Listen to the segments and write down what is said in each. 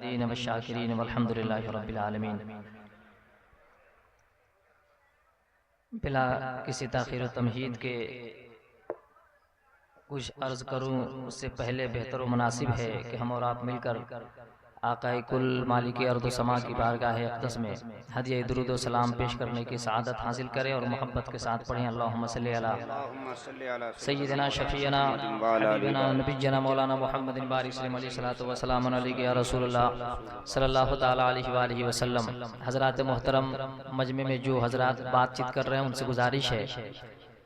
दीन व शाकिरीन वल्हम्दुलिल्लाहि रब्बिल आलमीन। बिला किसी ताख़ीर व तमहीद के कुछ अर्ज़ करूँ उससे पहले बेहतर व मुनासिब है कि हम और आप मिलकर आक़ाए कुल मालिक अर्द व समा की बारगाह अक़दस में हदिया दुरूद व सलाम पेश करने की सआदत हासिल करें और मोहब्बत के साथ पढ़ें। अल्लाहुम्मा सल्ली अला सय्यिदना शफ़ीअना हबीबना नबिय्यना मौलाना मुहम्मदिन बारिक अलैहि सल्लल्लाहु व सलाम अलैहि या रसूलल्लाह सल्लल्लाहु तआला अलैहि व आलिहि वसल्लम। हज़रात मोहतरम मजमे में जो हज़रात बातचीत कर रहे हैं उनसे गुजारिश है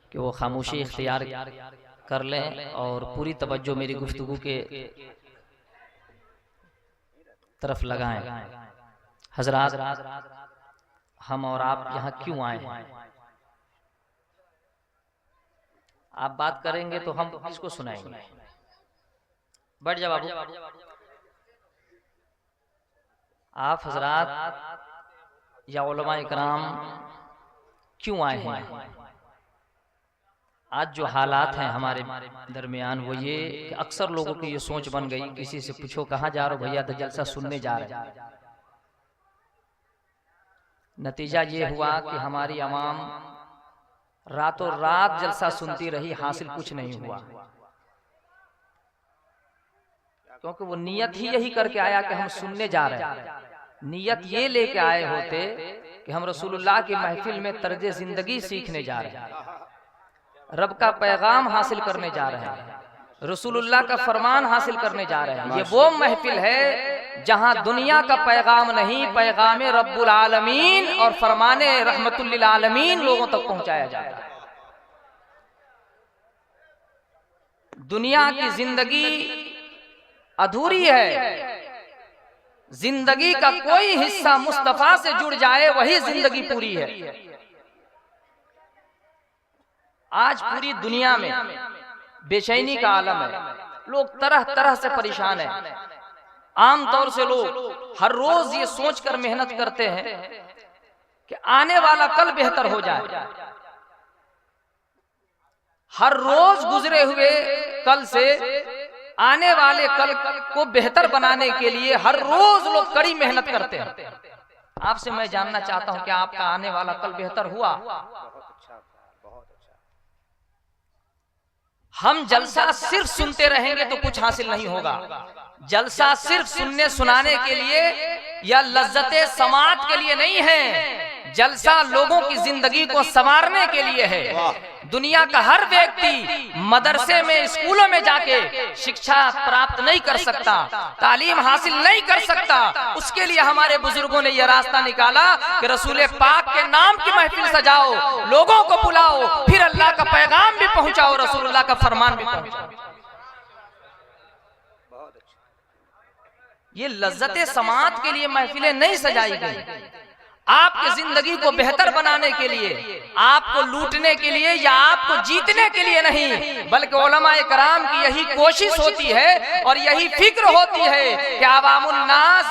कि वो खामोशी इख्तियार कर लें और पूरी तवज्जो मेरी गुफ्तगू के तरफ लगाएं। हजरात, हम और आप यहाँ क्यों आए हैं? आप बात करेंगे तो हम किसको सुनाएंगे? बैठ जाओ बाबू। आप हजरात या उलमा इकराम क्यों आए हैं? आज जो हालात हैं हमारे दरमियान वो ये कि अक्सर लोगों की ये सोच बन गई, किसी से पूछो कहाँ जा रहे हो, भैया तो जलसा सुनने जा रहे हैं। नतीजा ये हुआ कि हमारी अवाम रातों रात जलसा सुनती रही, हासिल कुछ नहीं हुआ, क्योंकि वो नियत ही यही करके आया कि हम सुनने जा रहे हैं। नियत ये लेके आए होते कि हम रसूलुल्लाह की महफिल में तर्ज जिंदगी सीखने जा रहे हैं, रब का पैगाम हासिल करने जा रहे हैं, रसूलुल्लाह का फरमान हासिल करने जा रहे हैं। ये वो महफिल है जहां दुनिया का पैगाम नहीं, पैगाम रब्बुल आलमीन और फरमाने रहमतुल लिल आलमीन लोगों तक पहुंचाया जाता है। दुनिया की जिंदगी अधूरी है, जिंदगी का कोई हिस्सा मुस्तफा से जुड़ जाए वही जिंदगी पूरी है। आज पूरी दुनिया में बेचैनी का आलम है, लोग तरह तरह से परेशान हैं। आमतौर से लोग हर रोज ये सोचकर मेहनत करते हैं कि आने वाला कल बेहतर हो जाए। हर रोज गुजरे हुए कल से आने वाले कल को बेहतर बनाने के लिए हर रोज लोग कड़ी मेहनत करते हैं। आपसे मैं जानना चाहता हूं कि आपका आने वाला कल बेहतर हुआ? हम जलसा सिर्फ सुनते रहेंगे तो कुछ हासिल नहीं होगा। जलसा सिर्फ सुनने सुनाने के लिए या लज्जते समात के लिए नहीं है, जलसा लोगों की जिंदगी को संवारने के लिए है। दुनिया का हर व्यक्ति मदरसे में, स्कूलों में जाके शिक्षा प्राप्त नहीं कर सकता, तालीम हासिल नहीं कर सकता। उसके लिए हमारे बुजुर्गों ने यह रास्ता निकाला कि रसूल पाक के नाम की महफिल सजाओ, लोगों को बुलाओ, फिर अल्लाह का पैगाम भी पहुंचाओ, रसूलुल्लाह का फरमान भी पहुंचाओ। ये लज्जते समात के लिए महफिलें नहीं सजाई गई, आपकी जिंदगी को बेहतर बनाने के लिए, आपको लूटने के लिए या आपको जीतने के लिए नहीं, बल्कि उलमाए कराम की यही कोशिश होती है और यही फिक्र होती है कि अवामुन नास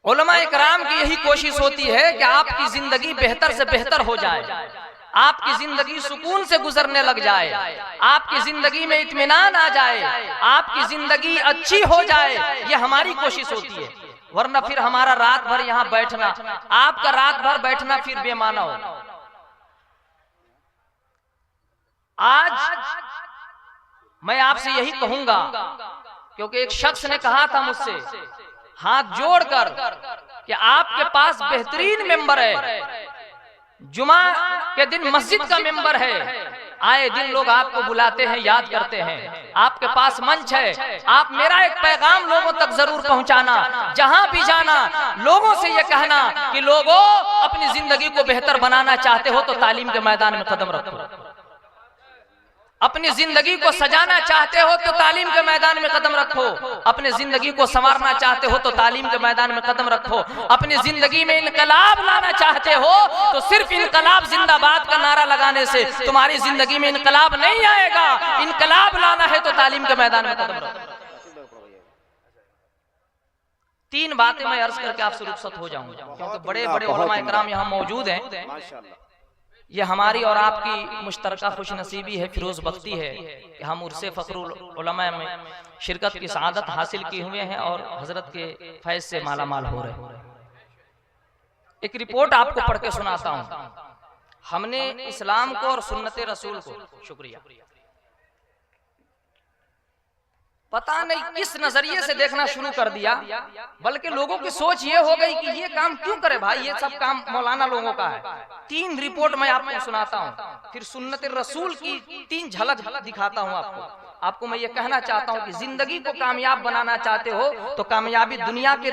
उलमाए कराम की यही कोशिश होती है कि आपकी जिंदगी बेहतर से बेहतर हो जाए, आपकी जिंदगी सुकून से गुजरने लग जाए, आपकी जिंदगी में इत्मीनान आ जाए, आपकी जिंदगी अच्छी हो जाए। ये हमारी कोशिश होती है, वरना फिर हमारा रात भर यहाँ बैठना, आपका रात भर बैठना फिर बेमाना हो। आज मैं आपसे यही कहूंगा, क्योंकि एक शख्स ने कहा था मुझसे हाथ जोड़कर कि आपके पास बेहतरीन मेंबर है, जुमा के दिन मस्जिद का मेंबर है, आए दिन लोग आपको बुलाते हैं, याद करते हैं, आपके पास मंच है, आप मेरा एक पैगाम लोगों तक जरूर पहुंचाना, जहां भी जाना लोगों से ये कहना कि लोगों अपनी जिंदगी को बेहतर बनाना चाहते हो तो तालीम के मैदान में कदम रखो, अपनी जिंदगी को सजाना चाहते हो तो तालीम के मैदान में कदम रखो, अपनी जिंदगी को संवारना चाहते हो तो तालीम के मैदान में कदम रखो, अपनी जिंदगी में इनकलाब लाना चाहते हो तो सिर्फ इनकलाब जिंदाबाद का नारा लगाने से तुम्हारी जिंदगी में इनकलाब नहीं आएगा। इनकलाब लाना है तो तालीम के मैदान में कदम रखो। 3 बातें मैं अर्ज करके आपसे रुखसत हो जाऊंगा, क्योंकि बड़े बड़े उलमा इकराम यहाँ मौजूद हैं। ये हमारी और आपकी मुश्तरका खुशनसीबी है, फिरोज बख्ती है कि हम उर्से फखरुल उलमा में शिरकत की सआदत हासिल किए हुए हैं और हजरत के फैज से माला माल हो रहे हैं। एक रिपोर्ट आपको पढ़ के सुनाता हूं। हमने इस्लाम को और सुन्नत रसूल को, शुक्रिया, पता नहीं किस नजरिए से देखना शुरू कर दिया, बल्कि लोगों की सोच ये हो गई कि ये काम क्यों करे भाई, ये सब काम मौलाना लोगों का है। 3 रिपोर्ट मैं आपको सुनाता हूँ, फिर सुन्नत रसूल की 3 झलक दिखाता हूँ आपको मैं ये कहना चाहता हूँ कि जिंदगी को कामयाब बनाना चाहते हो तो कामयाबी दुनिया के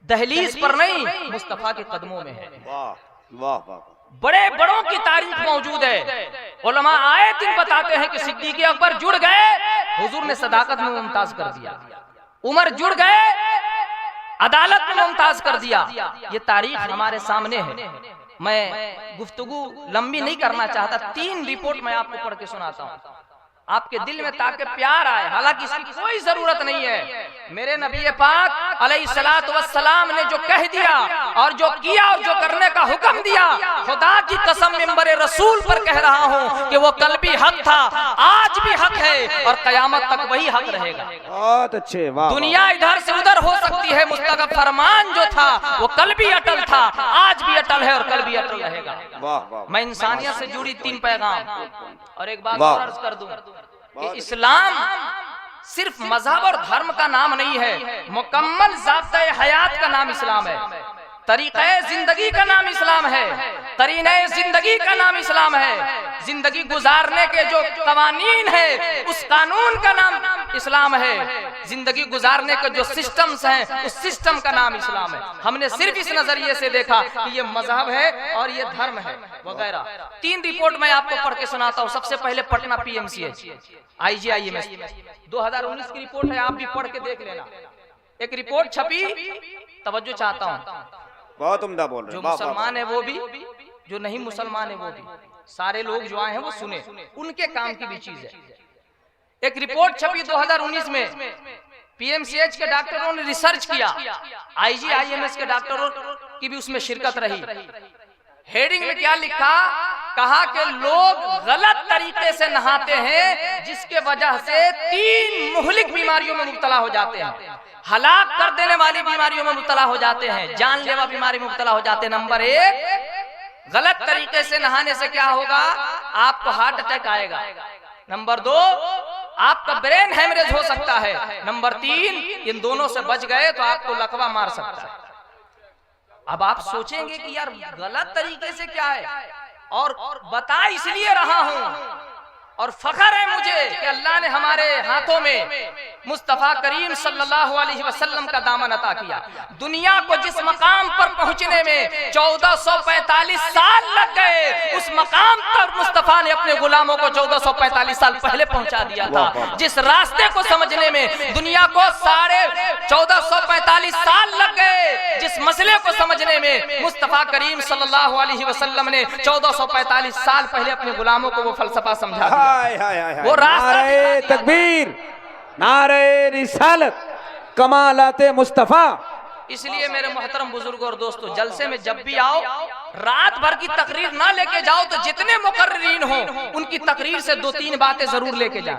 दहलीज पर नहीं, मुस्तफा के कदमों में है। वाह वाह वाह। बड़े बड़ों की तारीफ मौजूद है। उलमा आए दिन बताते हैं कि सिद्दीक़ अकबर जुड़ गए, हुजूर ने सदाकत में मुमताज कर दिया। उमर जुड़ गए, अदालत में मुमताज कर दिया। ये तारीख हमारे सामने है। मैं गुफ्तगू लंबी नहीं करना चाहता, 3 रिपोर्ट मैं आपको पढ़ के सुनाता हूँ, आपके दिल में ताकि प्यार आए। हालांकि इसकी कोई जरूरत नहीं है। मेरे नबी पाक अलैहिस्सलातु वस्सलाम ने जो कह दिया और जो किया और जो करने का हुक्म दिया, खुदा की कसम मिंबरे रसूल पर कह रहा हूँ कि वो कल भी हक था, आज भी हक है और कयामत तक वही हक रहेगा। बहुत अच्छे, वाह। दुनिया इधर से उधर हो सकती है, मुस्तक़ब फरमान जो था वो कल भी अटल था, आज भी अटल है और कल भी अटल रहेगा। मैं इंसानियत से जुड़ी 3 पैगाम और एक बात और अर्ज कर दूं कि इस्लाम सिर्फ मजहब और धर्म का नाम नहीं है, मुकम्मल ज़ाब्ता-ए हयात का नाम इस्लाम है, तरीक़े जिंदगी का नाम इस्लाम है, तरीने जिंदगी का नाम इस्लाम है, जिंदगी गुजारने के जो कवानीन है उस कानून का नाम इस्लाम है, जिंदगी गुजारने के जो सिस्टम्स हैं उस सिस्टम का नाम इस्लाम है। हमने सिर्फ इस नजरिए से देखा कि ये मजहब है और ये धर्म है वगैरह। 3 रिपोर्ट मैं आपको पढ़ के सुनाता हूँ। सबसे पहले पटना PMCH IGIMS 2019 की रिपोर्ट है, आप भी पढ़ के देख लेना। एक रिपोर्ट छपी, तवज्जो चाहता हूँ, बहुत उम्दा बोल रहे हैं। जो मुसलमान है वो भी, जो नहीं मुसलमान है वो भी, सारे लोग जो आए हैं वो सुने, उनके काम की भी चीज है। एक रिपोर्ट छपी 2019 में, PMCH के डॉक्टरों ने रिसर्च किया, IGIMS के डॉक्टरों की भी उसमें शिरकत रही। हेडिंग में क्या लिखा, कहा कि लोग गलत तरीके से नहाते हैं जिसके वजह से 3 मुहलिक बीमारियों में मुब्तला हो जाते हैं, हलाक कर देने वाली बीमारियों में मुब्तला हो जाते हैं, जानलेवा बीमारी में मुब्तला हो जाते हैं। नंबर 1, गलत तरीके से नहाने से क्या होगा, आपको हार्ट अटैक आएगा। नंबर 2, आपका ब्रेन हेमरेज हो सकता है। नंबर 3, इन दोनों से बच गए तो आपको लकवा मार सकता है। अब आप सोचेंगे कि यार गलत तरीके से क्या है, और बता इसलिए रहा हूं और फख्र है मुझे कि अल्लाह ने हमारे हाथों में मुस्तफा करीम सल्लल्लाहु अलैहि वसल्लम का दामन अता किया। दुनिया को जिस मकाम पर पहुंचने में 1445 साल लग गए, उस मकाम पर मुस्तफा ने अपने गुलामों को 1445 साल पहले पहुंचा दिया था। जिस रास्ते को समझने में दुनिया को 1445 साल लग गए, जिस मसले को समझने में मुस्तफा करीम सल्लल्लाहु अलैहि वसल्लम ने 1445 साल पहले अपने गुलामों को वो फलसफा समझा दिया। वो नारे तकबीर, नारे रिसालत, कमालाते मुस्तफा। इसलिए मेरे मोहतरम बुजुर्गों और दोस्तों, जलसे में जब भी आओ रात भर की तकरीर ना लेके जाओ, तो जितने मुकर्रिरीन हो उनकी तकरीर से 2-3 बातें जरूर लेके जाओ।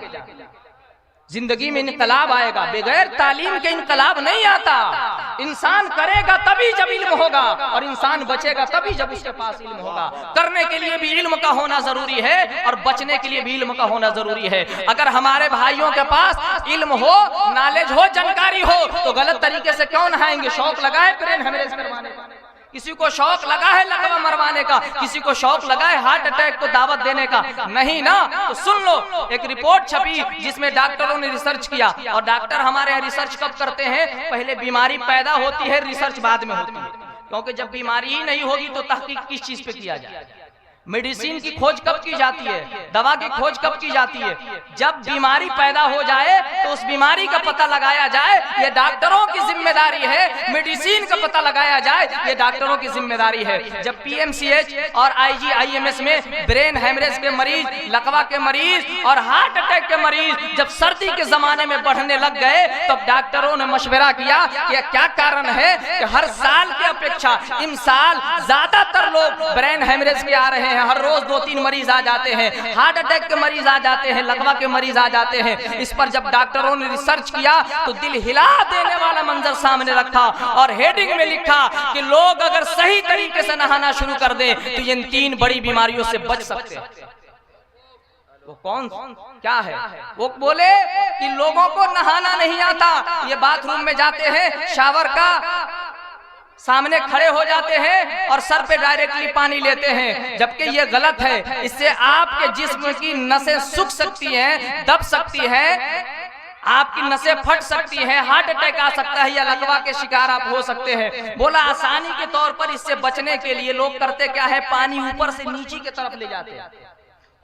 जिंदगी में इनकलाब आएगा, बगैर तालीम के इनकलाब नहीं आता। इंसान करेगा तभी जब इल्म होगा, और इंसान बचेगा तभी जब उसके पास इल्म होगा। करने के लिए भी इल्म का होना जरूरी है और बचने के लिए भी इल्म का होना जरूरी है। अगर हमारे भाइयों के पास इल्म हो, नॉलेज हो, जानकारी हो, तो गलत तरीके से क्यों नहाएंगे। शौक लगाए ब्रेन हेमरेज करवाने का, किसी को शौक लगा है लकवा मरवाने का, किसी को शौक लगा है हार्ट अटैक को दावत देने का, नहीं ना। तो सुन लो, एक रिपोर्ट छपी जिसमें डॉक्टरों ने रिसर्च किया। और डॉक्टर हमारे यहाँ रिसर्च कब करते हैं, पहले बीमारी पैदा होती है, रिसर्च बाद में होती है। क्योंकि जब बीमारी ही नहीं होगी तो तहकीक किस चीज पे किया जाए। मेडिसिन की खोज कब की जाती है, दवा की खोज कब की जाती है? जब बीमारी पैदा हो जाए तो उस बीमारी का पता लगाया जाए, ये डॉक्टरों की जिम्मेदारी है। मेडिसिन का पता लगाया जाए, ये डॉक्टरों की जिम्मेदारी है। जब पीएमसीएच और आईजीआईएमएस में ब्रेन हेमरेज के मरीज, लकवा के मरीज और हार्ट अटैक के मरीज जब सर्दी के जमाने में बढ़ने लग गए, तब डॉक्टरों ने मशवरा किया कि क्या कारण है कि हर साल की अपेक्षा इस साल ज्यादातर लोग ब्रेन हेमरेज के आ रहे हैं। हर रोज 2-3 मरीज आ जाते हैं, हार्ट अटैक के मरीज आ जाते हैं, लकवा के मरीज आ जाते हैं। इस पर जब डॉक्टरों ने रिसर्च किया तो दिल हिला देने वाला मंजर सामने रखा और हेडिंग में लिखा कि लोग अगर सही तरीके से नहाना शुरू कर दें तो इन 3 बड़ी बीमारियों से बच सकते हैं। वो कौन क्या है? वो बोले कि लोगों को नहाना नहीं आता, ये बाथरूम में जाते हैं, शावर का सामने खड़े हो जाते हैं और सर पे डायरेक्टली पानी लेते हैं, जबकि ये गलत है। इससे आपके जिस्म की नसें सूख सकती हैं, दब सकती हैं, आपकी नसें फट सकती हैं, हार्ट अटैक आ सकता है या लकवा के शिकार आप हो सकते हैं। बोला आसानी के तौर पर इससे बचने के लिए लोग करते क्या है, पानी ऊपर से नीचे की तरफ ले जाते हैं।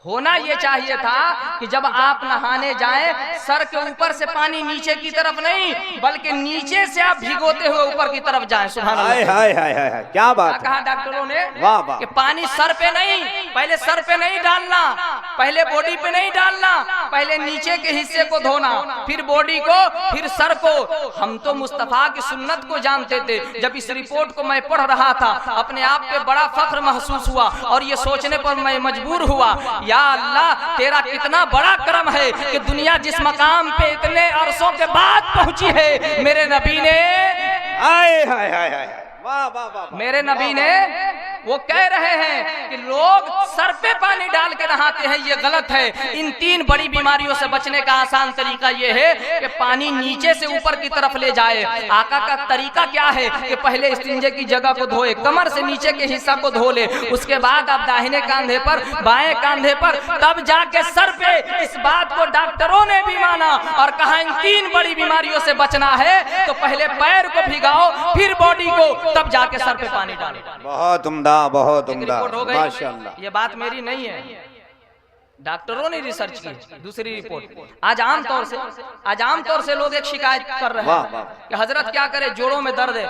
होना ये चाहिए था कि जब आप नहाने जाएं, सर के ऊपर से पानी नीचे की तरफ नहीं, बल्कि नीचे से आप भिगोते हुए ऊपर की तरफ जाएं। सुभान अल्लाह। हाय हाय हाय, क्या बात कहा डॉक्टरों ने? वाह वाह। कि पानी सर पे नहीं, पहले सर पे नहीं डालना, पहले बॉडी पे नहीं डालना, पहले नीचे के हिस्से को धोना, फिर बॉडी को, फिर सर को। हम तो मुस्तफा की सुन्नत को जानते थे। जब इस रिपोर्ट को मैं पढ़ रहा था, अपने आप पे बड़ा फख्र महसूस हुआ और ये सोचने पर मैं मजबूर हुआ, या अल्लाह तेरा कितना बड़ा करम है कि दुनिया जिस मकाम पे इतने अरसों के बाद पहुंची है, मेरे नबी ने हाय हाय हाय हाय, वाह वाह वाह, मेरे नबी ने वो कह रहे हैं कि लोग सर पे पानी डाल के नहाते हैं, ये गलत है। इन 3 बड़ी बीमारियों से बचने का आसान तरीका ये है कि पानी नीचे से ऊपर की तरफ ले जाए। आका का तरीका क्या है कि पहले इस्तिंजे की जगह को धोए, कमर से नीचे के हिस्सा को धो ले, उसके बाद आप दाहिने कांधे पर, बाएं कांधे पर, तब जाके सर पे। इस बात को डॉक्टरों ने भी माना और कहा इन 3 बड़ी बीमारियों से बचना है तो पहले पैर को भिगाओ, फिर बॉडी को, तब जाके सर पे पानी डालो। बहुत उम्दा, बहुत उम्दा, रिपोर्ट हो गई। माशाअल्लाह। ये बात मेरी नहीं है, डॉक्टरों ने रिसर्च की। दूसरी रिपोर्ट, आज आमतौर से लोग एक शिकायत कर रहे हैं कि हजरत क्या करे, जोड़ों में दर्द है।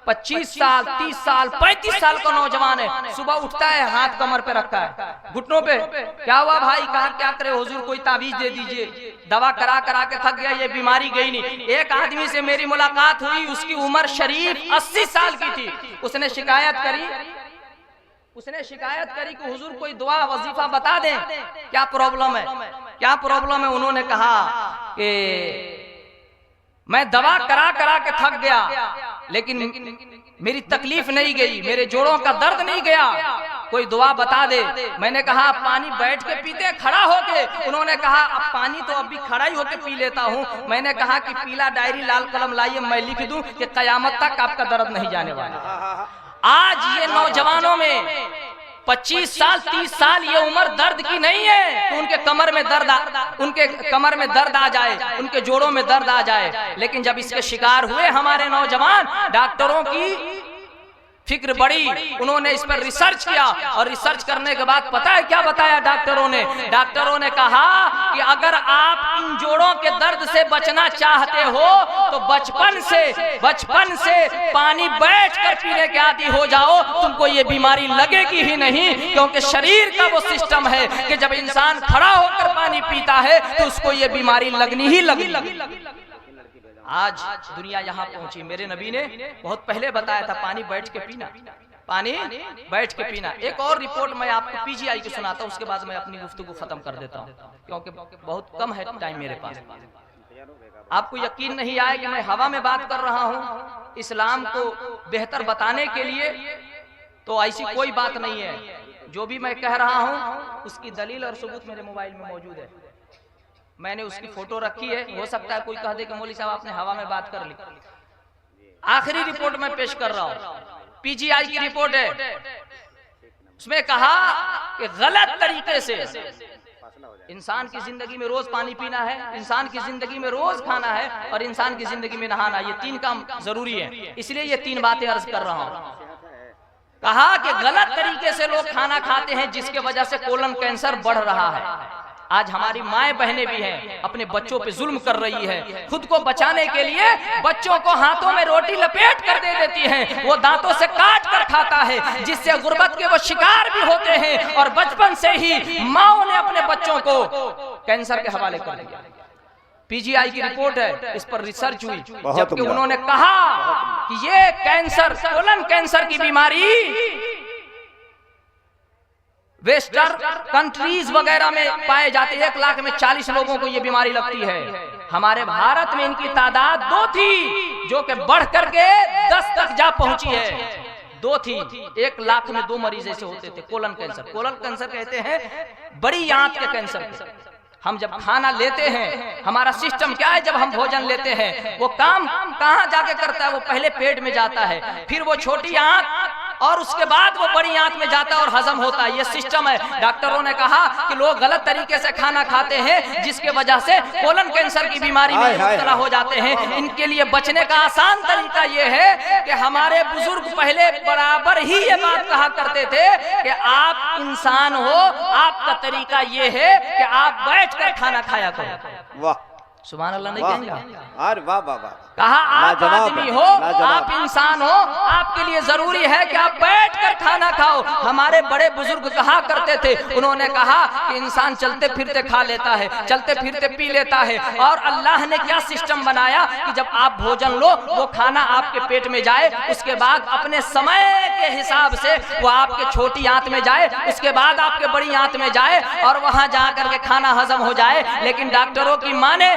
25 साल, 30 साल, 35 साल का नौजवान है, सुबह उठता है, हाथ कमर पे रखता है, घुटनों पे। क्या हुआ भाई? कहा क्या करे हुजूर, कोई ताबीज दे दीजिए। दवा करा करा के थक गया, ये बीमारी गई नहीं। एक आदमी से मेरी मुलाकात हुई, उसकी उम्र शरीफ 80 साल की थी। उसने शिकायत करी कि हुजूर कोई दुआ वजीफा बता दें, क्या प्रॉब्लम है, क्या प्रॉब्लम है। उन्होंने कहा कि मैं दवा करा करा के थक गया, लेकिन मेरी तकलीफ नहीं गई, मेरे जोड़ों का दर्द नहीं गया, कोई दुआ बता दे। मैंने कहा पानी बैठ के पीते, खड़ा होके? उन्होंने कहा अब पानी तो अभी खड़ा ही होके पी लेता हूँ। मैंने कहा कि पीला डायरी, लाल कलम लाइए, मैं लिख दूं कि कयामत तक आपका दर्द नहीं जाने वाला। आज ये नौजवानों में 25 साल, 30 साल ये उम्र दर्द की नहीं है कि उनके कमर में दर्द आ जाए, उनके जोड़ों में दर्द आ जाए। लेकिन जब इसके शिकार हुए हमारे नौजवान, डॉक्टरों की फिक्र बड़ी, उन्होंने इस पर रिसर्च किया और रिसर्च करने के बाद पता है क्या बताया डॉक्टरों ने? डॉक्टरों ने कहा कि अगर आप इन जोड़ों के दर्द से बचना चाहते हो तो बचपन से पानी बैठकर पीने के आदी हो जाओ, तुमको ये बीमारी लगेगी ही नहीं। क्योंकि शरीर का वो सिस्टम है कि जब इंसान खड़ा होकर पानी पीता है तो उसको ये बीमारी लगनी ही लगनी। आज दुनिया यहाँ पहुंची। मेरे नबी ने बहुत पहले बताया था पानी बैठ के पीना, पानी बैठ के पीना। एक और रिपोर्ट मैं आपको पीजीआई की सुनाता हूँ, उसके बाद मैं अपनी गुफ्तगू खत्म कर देता हूँ क्योंकि बहुत कम है टाइम मेरे पास। आपको यकीन नहीं आया कि मैं हवा में बात कर रहा हूँ इस्लाम को बेहतर बताने के लिए, तो ऐसी कोई बात नहीं है। जो भी मैं कह रहा हूँ उसकी दलील और सबूत मेरे मोबाइल में मौजूद है, मैंने उसकी फोटो रखी है। हो सकता है कोई कह दे कि मौलवी साहब आपने हवा में बात कर ली। आखिरी रिपोर्ट मैं पेश कर रहा हूँ, पीजीआई की रिपोर्ट है। उसमें कहा कि गलत तरीके से इंसान की जिंदगी में रोज पानी पीना है, इंसान की जिंदगी में रोज खाना है और इंसान की जिंदगी में नहाना, ये 3 काम जरूरी है। इसलिए ये 3 बातें अर्ज कर रहा हूँ। कहा कि गलत तरीके से लोग खाना खाते हैं जिसके वजह से कोलन कैंसर बढ़ रहा है। आज हमारी माएं बहनें भी हैं, अपने बच्चों पे जुल्म कर रही है, खुद को बचाने के लिए बच्चों को हाथों में रोटी लपेट कर दे देती हैं, वो दांतों से काट कर खाता है, जिससे गुर्बत के वो शिकार भी होते हैं। और बचपन से ही माओ ने अपने बच्चों को कैंसर के हवाले कर दिया। पीजीआई की रिपोर्ट है, इस पर रिसर्च हुई, जबकि उन्होंने कहा कि ये कैंसर, कोलन कैंसर की बीमारी वेस्टर्न कंट्रीज वगैरह में पाए जाते हैं। 1 लाख में 40 लोगों को ये बीमारी लगती है। हमारे भारत में इनकी तादाद 2 थी, जो कि बढ़ करके 10 तक जा पहुंची है। 2 थी, 1 लाख में 2 मरीज ऐसे होते थे कोलन कैंसर। कोलन कैंसर कहते हैं बड़ी आंत के कैंसर। हम जब खाना लेते हैं, हमारा सिस्टम क्या है, जब हम भोजन लेते हैं वो काम कहाँ जाके करता है, वो पहले पेट में जाता है, फिर वो छोटी आंत और उसके बाद वो बड़ी आंत में जाता है और हजम होता है। ये सिस्टम है। डॉक्टरों ने कहा कि लोग गलत तरीके से खाना खाते हैं, जिसके वजह से कोलन कैंसर की बीमारी में मुब्तला हो जाते हैं। इनके लिए बचने का आसान तरीका ये है कि हमारे बुजुर्ग पहले बराबर ही ये बात कहा करते थे कि आप इंसान हो, आपका तरीका ये है कि आप बैठकर खाना खाया करो। वाह, सुभान अल्लाह नहीं कहेंगे? अरे वाह वाह वाह। कहा आप आदमी हो, आप इंसान हो, आपके लिए जरूरी है कि आप बैठकर खाना खाओ। हमारे बड़े बुजुर्ग कहा करते थे, उन्होंने कहा कि इंसान चलते फिरते खा लेता है, चलते फिरते पी लेता है। और अल्लाह ने क्या सिस्टम बनाया कि जब आप भोजन लो, वो खाना आपके पेट में जाए, उसके बाद अपने समय के हिसाब से वो आपके छोटी आंत में जाए, उसके बाद आपके बड़ी आंत में जाए और वहां जाकर के खाना हजम हो जाए। लेकिन डॉक्टरों की माने,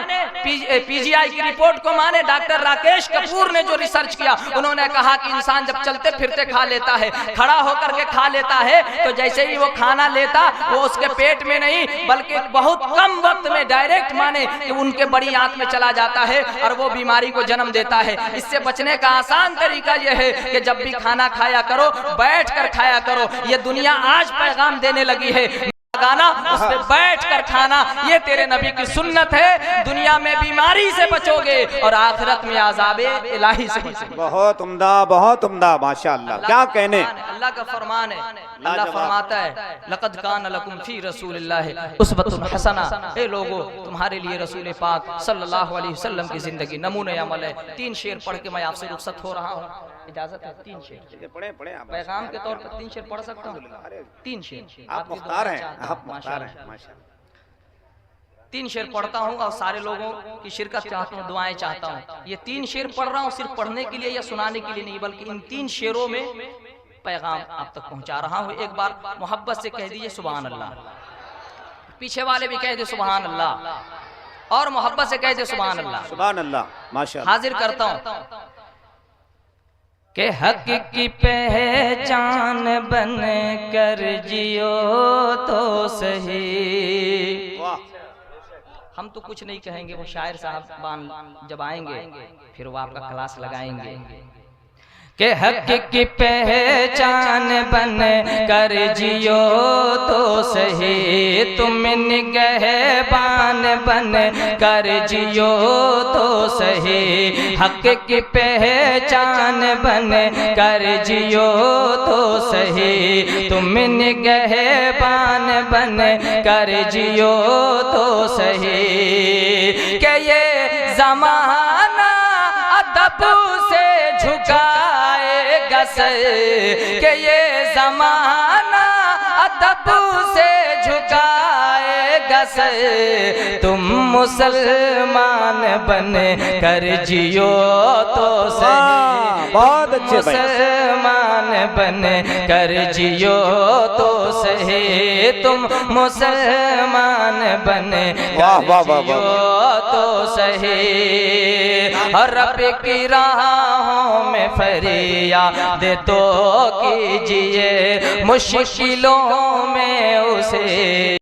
पीजीआई की रिपोर्ट को माने, डॉक्टर राकेश कपूर ने जो रिसर्च किया, उन्होंने कहा कि इंसान जब चलते फिरते खा लेता है, खड़ा होकर के खा लेता है, तो जैसे ही वो खाना लेता, वो उसके पेट में नहीं बल्कि बहुत कम वक्त में डायरेक्ट माने कि उनके बड़ी आंत में चला जाता है और वो बीमारी को जन्म देता है। इससे बचने का आसान तरीका यह है कि जब भी खाना खाया करो, बैठ कर खाया करो। ये दुनिया आज पैगाम देने लगी है, गाना उस पे बैठ कर खाना, ये तेरे नबी की सुन्नत है। दुनिया में बीमारी से बचोगे और आखिरत में आज़ाबे इलाही से बचोगे। बहुत उम्दा, बहुत उम्दा, माशाअल्लाह। क्या कहने, अल्लाह का फरमान है। अल्लाह फरमाता है, लक़द कान लकुम फी रसूलिल्लाहि उस्वतुन हसना। ए लोगो, तुम्हारे लिए रसूल पाक सल्लल्लाहु अलैहि वसल्लम की जिंदगी नमूने अमल है। 3 शेर पढ़ के मैं आपसे रुखसत हो रहा हूँ। इजाजत है? 3 शेर पढ़े पैगाम के तौर पर 3 शेर पढ़ सकता हूँ? 3 शेर। आप मुख्तार हैं, आप मुख्तार हैं, माशाअल्लाह। 3 शेर पढ़ता हूँ और सारे लोगों की शिरकत चाहता हूँ, दुआएं चाहता हूँ। ये 3 शेर पढ़ रहा हूँ सिर्फ पढ़ने के लिए या सुनाने के लिए नहीं, बल्कि इन 3 शेरों में पैगाम आप तक पहुँचा रहा हूँ। एक बार मोहब्बत से कह दीजिए सुभान अल्लाह, पीछे वाले भी कह दे सुभान अल्लाह, और मोहब्बत से कह दे सुभान अल्लाह। सुभान अल्लाह, माशाअल्लाह। हाजिर करता हूँ के हक की पहचान बन कर जियो तो सही। हम तो कुछ नहीं कहेंगे, वो शायर साहब जब आएंगे फिर वो आपका क्लास लगाएंगे। के हक की पहचान बन कर जियो तो सही, तुम निगहबान बन कर जियो तो सही। हक की पहचान बन कर जियो तो सही, तुम निगहबान बन कर जियो तो सही। के ये ज़माना अदब से झुकाएगा सर, के ये ज़माना अदब से झुकाएगा सर। तुम मुसलमान बन कर जियो तो सही, बहुत अच्छे मुसलमान बन कर जियो तो सही। तुम मुसलमान बन कर जियो तो सही। और रब की राहों में फरियाद तो कीजिए, मुश्किलों में उसे